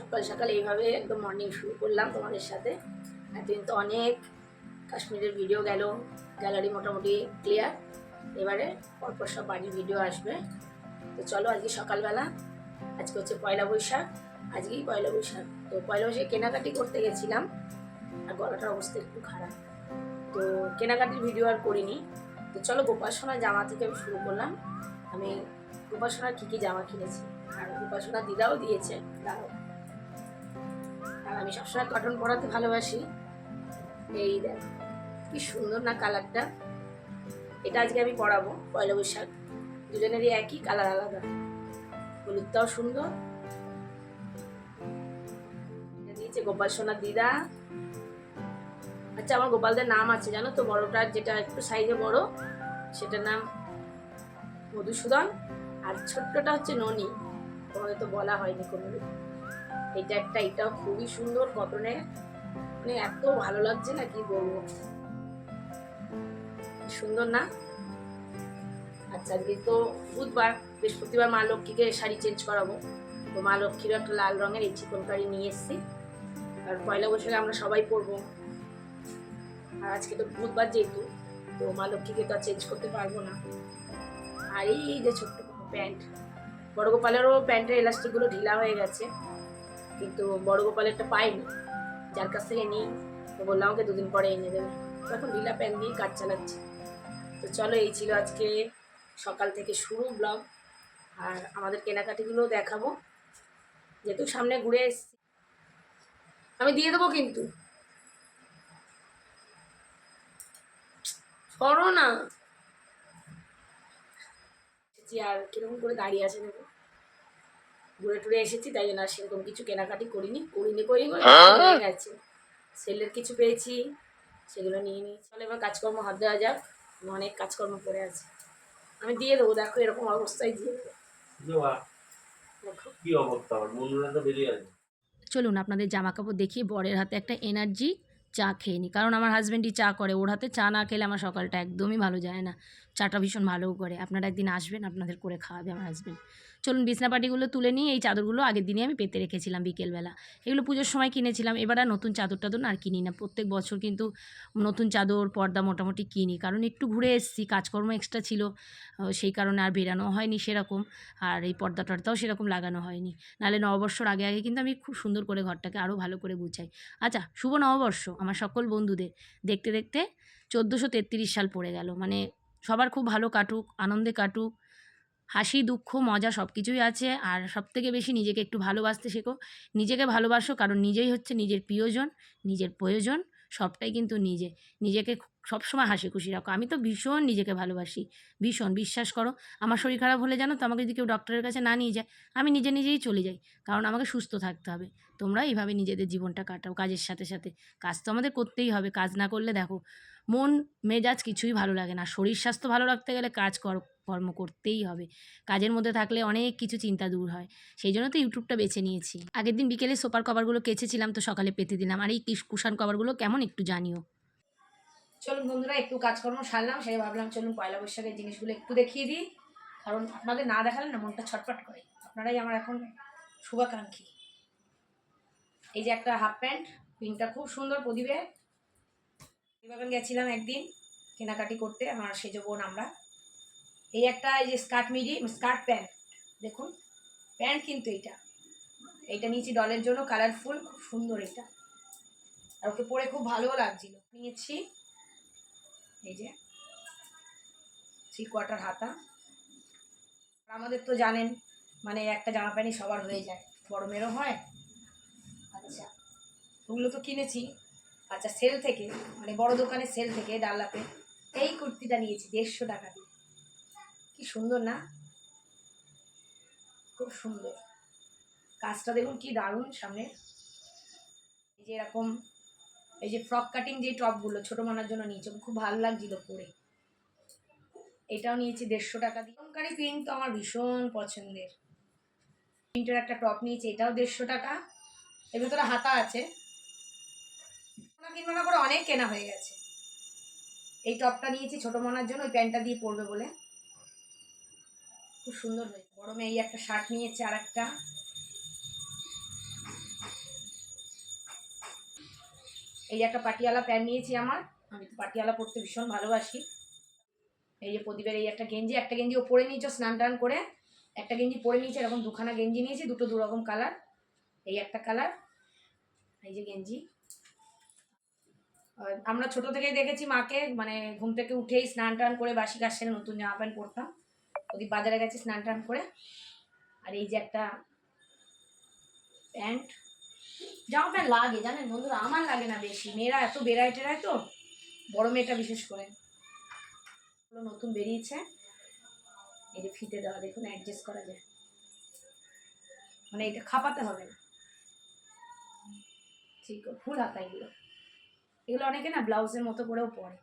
সকাল সকাল এইভাবে একদম মর্নিং শুরু করলাম তোমাদের সাথে। এতদিন তো অনেক কাশ্মীরের ভিডিও গেল, গ্যালারি মোটামুটি ক্লিয়ার। এবারে পরপর সব বাড়ির ভিডিও আসবে। তো চলো আজকে সকালবেলা, আজকে হচ্ছে পয়লা বৈশাখ, আজকেই পয়লা বৈশাখ। তো পয়লা বৈশাখে কেনাকাটি করতে গেছিলাম, আর গলাটার অবস্থা একটু খারাপ, তো কেনাকাটির ভিডিও আর করিনি। তো চলো গোপাল সোনার জামা থেকে আমি শুরু করলাম। আমি গোপাল সোনার কী কী জামা কিনেছি, আর গোপাল সোনার দিদাও দিয়েছে, দাঁড়াও। আর আমি সবসময় কটন পরাতে ভালোবাসি। এই দেখ কি সুন্দর না কালারটা, এটা আজকে আমি পরাবো পয়লা বৈশাখ। দুজনেরই একই কালার, আলাদা। হলুদটাও সুন্দর। এটা দিয়েছে গোপাল সোনার দিদা। আচ্ছা, আমার গোপালদের নাম আছে জানো তো? বড়টার যেটা একটু সাইজে বড়, সেটার নাম মধুসূদন, আর ছোট্টটা হচ্ছে ননি। তোমাদের তো বলা হয়নি কোনোদিন। এটা একটা, এটাও খুবই সুন্দর কটনে, মানে এত ভালো লাগছে না কি বলবো, সুন্দর না? আচ্ছা, আজকে তো বুধবার, বৃহস্পতিবার মা লক্ষ্মীকে শাড়ি চেঞ্জ করাবো। তো মা লক্ষ্মীরও একটা লাল রঙের এই চিকন কারি নিয়ে এসেছি, আর পয়লা বৈশাখে আমরা সবাই পরবো। আর আজকে তো বুধবার যেহেতু, তো মা লক্ষ্মীকে তো আর চেঞ্জ করতে পারবো না। আর এই যে ছোট্ট প্যান্ট, বড় গোপালেরও প্যান্টের এলাস্টিকগুলো ঢিলা হয়ে গেছে, কিন্তু বড় গোপালেরটা পাইনি, যার কাছ থেকে নিই। তো বললাম আমাকে দুদিন পরে এনে দেবে, তো এখন ঢিলা প্যান্ট দিয়ে কাজ চালাচ্ছি। তো চলো, এই ছিল আজকে সকাল থেকে শুরু ব্লগ। আর আমাদের কেনাকাটিগুলো দেখাবো, যেহেতু সামনে ঘুরে এসেছি। আমি দিয়ে দেবো কিন্তু, করো না। আর কিরকম করে দাঁড়িয়ে আছে দেখো, ঘুরে টুরে এসেছি, তাই জন্য আর সেরকম কিছু কেনাকাটি করিনি হয়ে গেছে। সেলের কিছু পেয়েছি, সেগুলো নিয়ে নিই। চলো এবার কাজকর্ম হাত দেওয়া যাক, অনেক কাজকর্ম পড়ে আছে। আমি দিয়ে দেবো, দেখো এরকম অবস্থায় দিয়ে দেবো। কি অবস্থা, আমার বন্ধুরা তো বেরিয়ে আছে। চলুন আপনাদের জামা কাপড় দেখিয়ে বরের হাতে একটা এনার্জি চা খেয়ে নিই, কারণ আমার হাজব্যান্ডই চা করে, ওর হাতে চা না খেলে আমার সকালটা একদমই ভালো যায় না। চাটা ভীষণ ভালোও করে। আপনারা একদিন আসবেন, আপনাদের করে খাওয়াবে আমার হাজব্যান্ড। চলুন বিছনাপাটিগুলো তুলে নিই। এই চাদরগুলো আগের দিনই আমি পেতে রেখেছিলাম বিকেলবেলা, এগুলো পুজোর সময় কিনেছিলাম। এবার আর নতুন চাদর টাদর আর কিনি না, প্রত্যেক বছর কিন্তু নতুন চাদর পর্দা মোটামুটি কিনি, কারণ একটু ঘুরে এসেছি, কাজকর্ম এক্সট্রা ছিল, সেই কারণে আর বেরানো হয়নি সেরকম। আর এই পর্দা টর্দাও সেরকম লাগানো হয়নি, নাহলে নববর্ষর আগে আগে কিন্তু আমি খুব সুন্দর করে ঘরটাকে আরও ভালো করে গুছাই। আচ্ছা, শুভ নববর্ষ আমার সকল বন্ধুদের। দেখতে দেখতে 1433 সাল পড়ে গেল, মানে সবার খুব ভালো কাটুক, আনন্দে কাটুক, হাসি দুঃখ মজা সব কিছুই আছে। আর সবথেকে বেশি নিজেকে একটু ভালোবাসতে শেখো, নিজেকে ভালোবাসো, কারণ নিজেই হচ্ছে নিজের প্রিয়জন, নিজের প্রয়োজন, সবটাই কিন্তু নিজেকে সবসময় হাসি খুশি রাখো। আমি তো ভীষণ নিজেকে ভালোবাসি, ভীষণ। বিশ্বাস করো, আমার শরীর খারাপ হলে জানো তো, আমাকে যদি কেউ ডক্টরের কাছে না নিয়ে যায়, আমি নিজেই চলে যাই, কারণ আমাকে সুস্থ থাকতে হবে। তোমরা এইভাবে নিজেদের জীবনটা কাটাও, কাজের সাথে সাথে। কাজ তো আমাদের করতেই হবে, কাজ না করলে দেখো মন মেজাজ কিছুই ভালো লাগে না। শরীর স্বাস্থ্য ভালো রাখতে গেলে কর্ম করতেই হবে। কাজের মধ্যে থাকলে অনেক কিছু চিন্তা দূর হয়। সেই জন্য তো ইউটিউবটা বেছে নিয়েছি। আগের দিন বিকেলে সোফার কভারগুলো কেচেছিলাম, তো সকালে পেতে দিলাম। আর এই কুশান কভারগুলো কেমন একটু জানিও। চলুন বন্ধুরা, একটু কাজকর্ম সারলাম, সেই ভাবলাম চলুন পয়লা বৈশাখের জিনিসগুলো একটু দেখিয়ে দিই, কারণ আপনাদের না দেখালে না মনটা ছটফট করে। আপনারাই আমার এখন শুভাকাঙ্ক্ষী। এই যে একটা হাফ প্যান্ট, প্রিন্টটা খুব সুন্দর, প্রদীপের। বাগান গেছিলাম একদিন কেনাকাটি করতে, আমার সেজ বোন আমরা। এই একটা, এই যে স্কার্ট প্যান্ট, দেখুন প্যান্ট, কিন্তু এইটা নিয়েছি ডলের জন্য, কালারফুল, খুব সুন্দর এটা, আর ওকে পরে খুব ভালোও লাগছিল। নিয়েছি এই যে 3/4 হাতা। আমাদের তো জানেন, মানে একটা জামা প্যান্টই সবার হয়ে যায়, বড় মেয়েরও হয়। আচ্ছা, ওগুলো তো কিনেছি। আচ্ছা, সেল থেকে, মানে বড় দোকানের সেল থেকে ডাল্লাপে এই কুর্তিটা নিয়েছি 150 টাকা দিয়ে। কি সুন্দর না, খুব সুন্দর। কাজটা দেখুন কি দারুণ সামনে। এই যে এরকম, এই যে ফ্রক কাটিং যে টপগুলো ছোটো মানার জন্য নিয়েছি, খুব ভালো লাগছিল পরে। এটাও নিয়েছি 150 টাকা দিয়ে। অলঙ্কারি প্রিন্ট তো আমার ভীষণ পছন্দের। প্রিন্টের একটা টপ নিয়েছি, এটাও 150 টাকা। এর ভেতরে হাতা আছে, কিনবো না করে অনেক কেনা হয়ে গেছে। এই টপটা নিয়েছি ছোটো মনার জন্য, ওই প্যান্টটা দিয়ে পরবে বলে, খুব সুন্দর হয়েছে। গরমে এই একটা শার্ট নিয়েছে, আর একটা এই যে একটা পাটিয়ালা প্যান্ট নিয়েছি আমার, আমি তো পাটিয়ালা পরতে ভীষণ ভালোবাসি। এই যে প্রদীপের এই একটা গেঞ্জি ও পরে নিয়েছো স্নান টান করে, একটা গেঞ্জি পরে নিয়েছে, এরকম দুখানা গেঞ্জি নিয়েছি, দুটো দু রকম কালার। এই একটা কালার, এই যে গেঞ্জি। আমরা ছোট থেকেই দেখেছি মাকে, মানে ঘুম থেকে উঠেই স্নান টান করে বাসি কাজ সেরে নতুন জামা প্যান্ট পরতাম। প্রদীপ বাজারে গেছে স্নান টান করে। আর এই যে একটা প্যান্ট, জামা প্যান্ট লাগে জানেন বন্ধুরা, আমার লাগে না বেশি, মেয়েরা এত বেড়ায় টেরায় তো, বড় মেয়েটা বিশেষ করে। নতুন বেরিয়েছে, এই যে ফিতে দেওয়া, দেখুন অ্যাডজাস্ট করা যায়, মানে এটা খাপাতে হবে না, ঠিক ফুল হাতা। এগুলো অনেকে না ব্লাউজের মতো করেও পরে।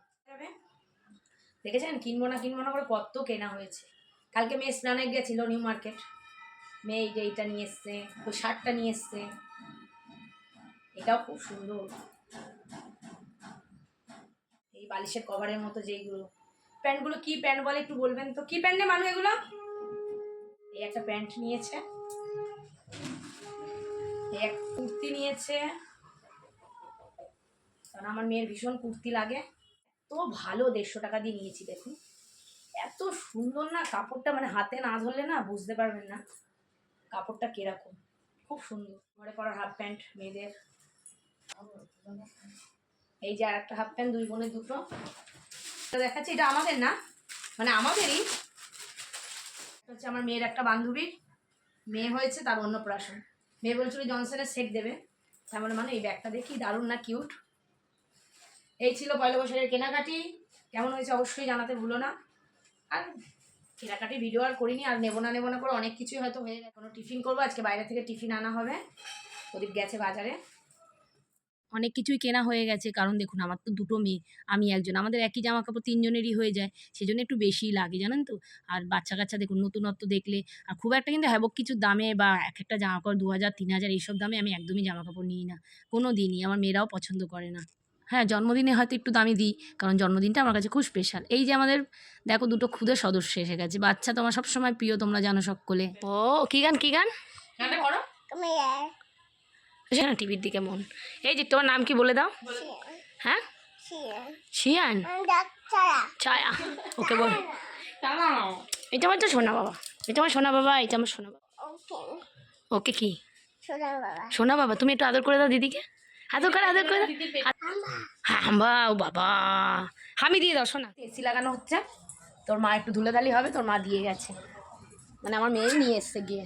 দেখেছেন কিনবো না করে কত কেনা হয়েছে। কালকে মেয়ে স্নানে গেছিল নিউ মার্কেট, মেয়ে এই যে এইটা নিয়ে এসছে, ওই শার্টটা নিয়ে এসছে, এটাও খুব সুন্দর, এই বালিশের কভারের মতো যেইগুলো। প্যান্টগুলো কি প্যান্ট বলে একটু বলবেন তো, কি প্যান্ট মানুষ এগুলো? এই একটা প্যান্ট নিয়েছে, এই এক কুর্তি নিয়েছে, কারণ আমার মেয়ের ভীষণ কুর্তি লাগে। তো ভালো 150 টাকা দিয়ে নিয়েছি, দেখুন এত সুন্দর না কাপড়টা, মানে হাতে না ধরলে না বুঝতে পারবেন না কাপড়টা কিরকম, খুব সুন্দর। ঘরে পরার হাফ প্যান্ট মেয়েদের। এই যে আর একটা হাফ প্যান্ট, দুই বোনের দুটো দেখাচ্ছি, এটা আমাদের না, মানে আমাদেরই হচ্ছে, আমার মেয়ের একটা বান্ধবীর মেয়ে হয়েছে, তার অন্নপ্রাশন। মেয়ে বলছিল জনসনের সেট দেবে, তার মানে এই ব্যাগটা দেখি দারুণ না কিউট। এই ছিল পয়লা বৈশাখের কেনাকাটি, কেমন হয়েছে অবশ্যই জানাতে ভুলো না। আর কেনাকাটি ভিডিও আর করিনি, আর নেবো না করে অনেক কিছুই হয়তো হয়ে গেছে। কোনো টিফিন করবো আজকে, বাইরে থেকে টিফিন আনা হবে, প্রদীপ গেছে বাজারে। অনেক কিছুই কেনা হয়ে গেছে, কারণ দেখুন আমার তো দুটো মেয়ে, আমি একজন, আমাদের একই জামা কাপড় তিনজনেরই হয়ে যায়, সেজন্য একটু বেশিই লাগে জানেন তো। আর বাচ্চা কাচ্চা দেখুন নতুনত্ব দেখলে, আর খুব একটা কিন্তু হ্যাবক কিছু দামে বা এক একটা জামা কাপড় 2000 3000 এইসব দামে আমি একদমই জামা কাপড় নিই না কোনো দিনই, আমার মেয়েরাও পছন্দ করে না। হ্যাঁ, জন্মদিনে হয়তো একটু দামি দিই, কারণ জন্মদিনটা আমার কাছে খুব স্পেশাল। এই যে আমাদের দেখো দুটো ক্ষুদে সদস্য এসে গেছে, বাচ্চা তোমার সবসময় প্রিয়, তোমরা জানো সকলে। ও কী গান করো না টিভির দিকে মন। এই যে তোমার নাম কি বলে দাও? হ্যাঁ, শিয়ান ছায়া, ওকে বল। এটা আমার তো সোনা বাবা, এটা আমার সোনা বাবা, এটা আমার সোনা বাবা। ওকে কি সোনা বাবা? তুমি একটু আদর করে দাও দিদিকে, আদর করে দাও। হাম্বা, ও বাবা, হামি দিয়ে দাও সোনা। এসি লাগানো হচ্ছে, তোর মা একটু ধুলেধালি হবে, তোর মা দিয়ে গেছে, মানে আমার মেয়ে নিয়ে এসছে গিয়ে,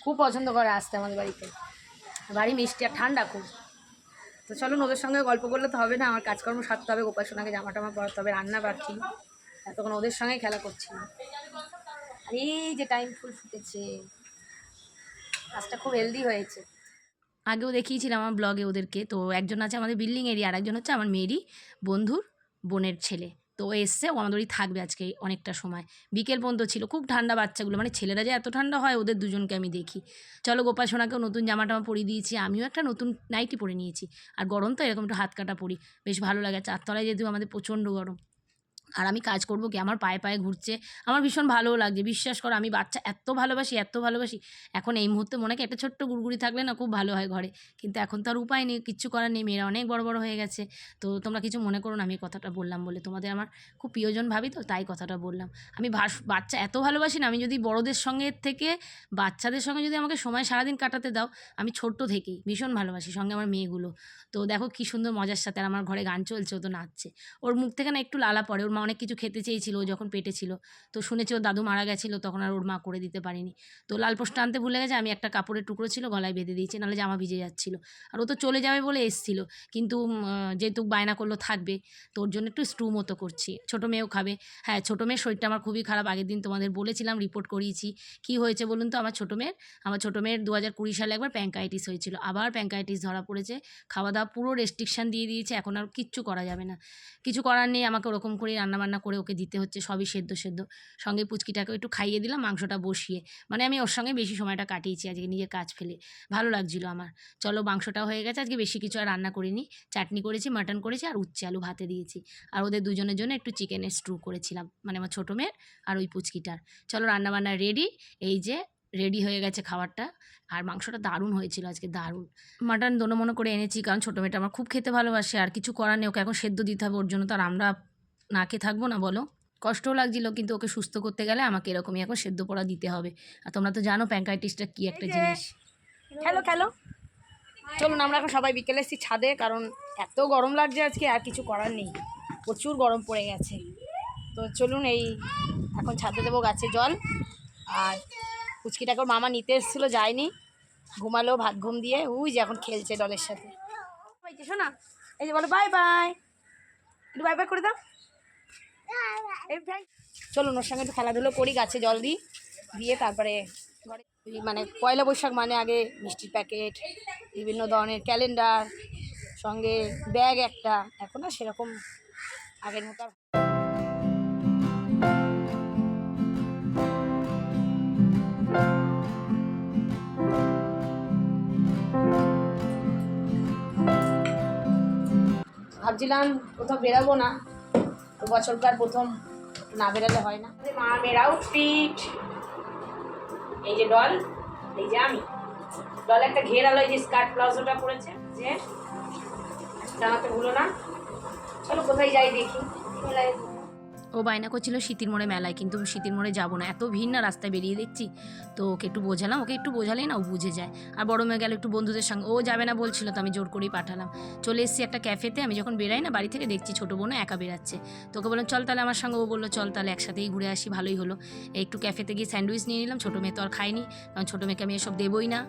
খুব পছন্দ করে আসতে আমাদের বাড়িতে, বাড়ি মিষ্টি আর ঠান্ডা খুব। তো চলুন ওদের সঙ্গে গল্প করলে তো হবে না, আমার কাজকর্ম সারতে হবে, গোপাল সোনাকে জামা টামা পরাতে হবে, রান্না বাকি, এতক্ষণ ওদের সঙ্গে খেলা করছি। আর এই যে টাইম ফুল ফুটেছে, কাজটা খুব হেলদি হয়েছে। আগেও দেখিয়েছিলাম আমার ব্লগে ওদেরকে, তো একজন আছে আমাদের বিল্ডিংয়েরই, আর একজন হচ্ছে আমার মেয়েরই বন্ধুর বোনের ছেলে। তো ও এসছে, ও আমাদেরই থাকবে আজকে অনেকটা সময়, বিকেল পর্যন্ত ছিল। খুব ঠান্ডা বাচ্চাগুলো, মানে ছেলেরা যে এত ঠান্ডা হয় ওদের দুজনকে আমি দেখি। চলো গোপাল সোনাকেও নতুন জামা টামা পরিয়ে দিয়েছি, আমিও একটা নতুন নাইটি পরে নিয়েছি। আর গরম তো এরকম একটু হাত কাটা পরি, বেশ ভালো লাগে। চারতলায় যেহেতু আমাদের প্রচণ্ড গরম, আর আমি কাজ করব কি, আমার পায়ে পায়ে ঘুরছে, আমার ভীষণ ভালোও লাগছে। বিশ্বাস করো আমি বাচ্চা এত ভালোবাসি। এখন এই মুহূর্তে মনে হয় একটা ছোট্ট গুড়গুড়ি থাকলে না খুব ভালো হয় ঘরে, কিন্তু এখন তো আর উপায় নেই, কিচ্ছু করার নেই, মেয়েরা অনেক বড় হয়ে গেছে। তো তোমরা কিছু মনে করো না আমি কথাটা বললাম বলে, তোমাদের আমার খুব প্রিয়জন ভাবি, তো তাই কথাটা বললাম। আমি বাচ্চা এত ভালোবাসি না, আমি যদি বড়দের সঙ্গে থেকে বাচ্চাদের সঙ্গে যদি আমাকে সময় সারাদিন কাটাতে দাও, আমি ছোট্ট থেকেই ভীষণ ভালোবাসি, সঙ্গে আমার মেয়েগুলো। তো দেখো কী সুন্দর মজার সাথে, আর আমার ঘরে গান চলছে, ও তো নাচছে, ওর মুখ থেকে না একটু লালা পড়ে। ওর মা অনেক কিছু খেতে চেয়েছিল ও যখন পেটে ছিল, তো শুনেছি ওর দাদু মারা গেছিলো, তখন আর ওর মা করে দিতে পারেনি। তো লাল পোস্টটা আনতে ভুলে গেছে, আমি একটা কাপড়ের টুকরো ছিল গলায় বেঁধে দিয়েছি, নাহলে জামা ভিজে যাচ্ছিলো। আর ও তো চলে যাবে বলে এসছিল, কিন্তু যেহেতু বায়না করলো থাকবে, তো ওর জন্য একটু স্টু মতো করছি, ছোটো মেয়েও খাবে। হ্যাঁ, ছোটো মেয়ের শরীরটা আমার খুবই খারাপ, আগের দিন তোমাদের বলেছিলাম, রিপোর্ট করিয়েছি। কি হয়েছে বলুন তো আমার ছোটো মেয়ের 2020 সালে একবার প্যাঙ্কাইটিস হয়েছিল, আবার প্যাঙ্কাইটিস ধরা পড়েছে। খাওয়া দাওয়া পুরো রেস্ট্রিকশান দিয়ে দিয়েছে, এখন আর কিচ্ছু করা যাবে না, কিছু করার নেই, আমাকে ওরকম করেই রান্নাবান্না করে ওকে দিতে হচ্ছে, সবই সেদ্ধ। সঙ্গে পুচকিটাকেও একটু খাইয়ে দিলাম, মাংসটা বসিয়ে, মানে আমি ওর সঙ্গে বেশি সময়টা কাটিয়েছি আজকে নিজের কাজ ফেলে, ভালো লাগছিলো আমার। চলো মাংসটাও হয়ে গেছে, আজকে বেশি কিছু আর রান্না করিনি, চাটনি করেছি, মাটন করেছি, আর উচ্ছে আলু ভাতে দিয়েছি। আর ওদের দুজনের জন্য একটু চিকেনের স্টু করেছিলাম, মানে আমার ছোটো মেয়ের আর ওই পুচকিটার। চলো রান্নাবান্না রেডি, এই যে রেডি হয়ে গেছে খাবারটা। আর মাংসটা দারুণ হয়েছিল আজকে, দারুণ। মাটন দোনো-মোনো করে এনেছি, কারণ ছোটো মেয়েটা আমার খুব খেতে ভালোবাসে। আর কিছু করার নেই, ওকে এখন সেদ্ধ দিতে হবে, ওর জন্য তো আর আমরা না খেয়ে থাকবো না বলো? কষ্টও লাগছিল, কিন্তু ওকে সুস্থ করতে গেলে আমাকে এরকমই এখন সেদ্ধ পোড়া দিতে হবে। আর তোমরা তো জানো প্যাঙ্কাইটিসটা কী একটা জিনিস। খেলো খেলো, চলুন আমরা এখন সবাই বিকেলে এসেছি ছাদে, কারণ এত গরম লাগছে আজকে, আর কিছু করার নেই, প্রচুর গরম পড়ে গেছে। তো চলুন এই এখন ছাদে দেবো গাছে জল। আর পুচকিটাকে ওর মামা নিতে এসেছিলো, যায়নি, ঘুমালো ভাত ঘুম দিয়ে, ওই যে এখন খেলছে ডলের সাথে। শোনা, এই যে বলো বাই বাই, একটু বাই বাই করে দাও। চলুন ওর সঙ্গে একটু খেলাধুলো করি, গাছে জল দিই, দিয়ে তারপরে ঘরে মানে পয়লা বৈশাখ মানে আগে মিষ্টির প্যাকেট, বিভিন্ন ধরনের ক্যালেন্ডার, সঙ্গে ব্যাগ একটা, এখন আর সেরকম আগের মতো। ভাবছিলাম কোথাও বেরাবো না, তো বছরকার প্রথম না বেরালে হয় না। মা মেয়ের আউটফিট, এই যে ডল, এই যে আমি ডল একটা ঘেরালো, এই যে স্কার্ট প্লাজোটা পরেছে, যে জানাতে ভুলো না। চলো কোথায় যাই দেখি। ও বায়না করছিল শীতের মোড়ে মেলায়, কিন্তু শীতের মোড়ে যাবো না, এত ভিড় না, রাস্তায় বেরিয়ে দেখছি। তো ওকে একটু বোঝালাম, ওকে একটু বোঝালেই না ও বুঝে যায়। আর বড় মেয়ে গেল একটু বন্ধুদের সঙ্গে, ও যাবে না বলছিল, তো আমি জোর করেই পাঠালাম। চলে এসেছি একটা ক্যাফেতে, আমি যখন বেরাই না বাড়ি থেকে দেখছি ছোটো বোনও একা বেরাচ্ছে, তোকে বললাম চল তাহলে আমার সঙ্গে, ও বললো চল তাহলে একসাথেই ঘুরে আসি, ভালোই হলো। একটু ক্যাফেতে গিয়ে স্যান্ডউইচ নিয়ে নিলাম, ছোটো মেয়ে তো আর খায়নি, কারণ ছোটো মেয়েকে আমি এসব দেবোই না।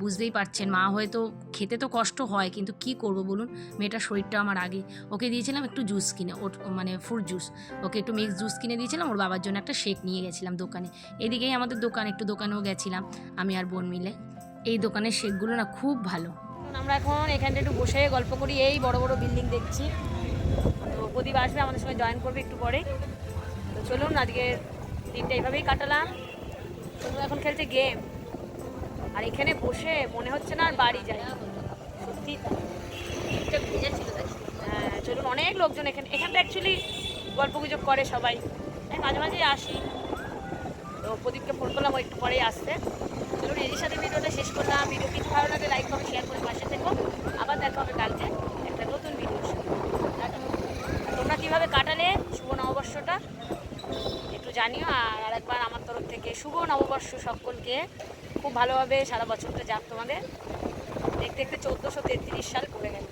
বুঝতেই পারছেন মা হয়তো খেতে তো কষ্ট হয়, কিন্তু কি করব বলুন, মেয়েটার শরীরটা আমার আগে। ওকে দিয়েছিলাম একটু জুস কিনে, ওর মানে ফ্রুট জুস, ওকে একটু মিক্স জুস কিনে দিয়েছিলাম, ওর বাবার জন্য একটা শেক নিয়ে গেছিলাম দোকানে। এদিকেই আমাদের দোকান, একটু দোকানেও গেছিলাম আমি আর বোন মিলে। এই দোকানের শেকগুলো না খুব ভালো। আমরা এখন এখানটা একটু বসে গল্প করি, এই বড় বড় বিল্ডিং দেখছি। তো প্রদীপ আসবে আমাদের সঙ্গে, জয়েন করবে একটু পরে। তো চলুন আজকে দিনটা এইভাবেই কাটালাম। চলুন এখন খেলছে গেম, আর এখানে বসে মনে হচ্ছে না আর বাড়ি যাই, সত্যি হ্যাঁ। চলুন অনেক লোকজন এখানটা অ্যাকচুয়ালি গল্প গুজব করে সবাই, আমি মাঝে মাঝে আসি। তো প্রদীপকে ফোন করলাম, ও একটু পরেই আসতে। চলুন এর সাথে ভিডিওটা শেষ করলাম। ভিডিও কিছু ভালো লাগে লাইক করো, শেয়ার করে পাশে থেকো। আবার দেখা হবে কালকে একটা নতুন ভিডিওর সাথে। তোমরা কীভাবে কাটালে শুভ নববর্ষটা একটু জানিও, আর একবার আমার তরফ থেকে শুভ নববর্ষ সকলকে। খুব ভালোভাবে সারা বছরটা যাক তোমাদের। দেখতে দেখতে 1433 সাল পড়ে গেল।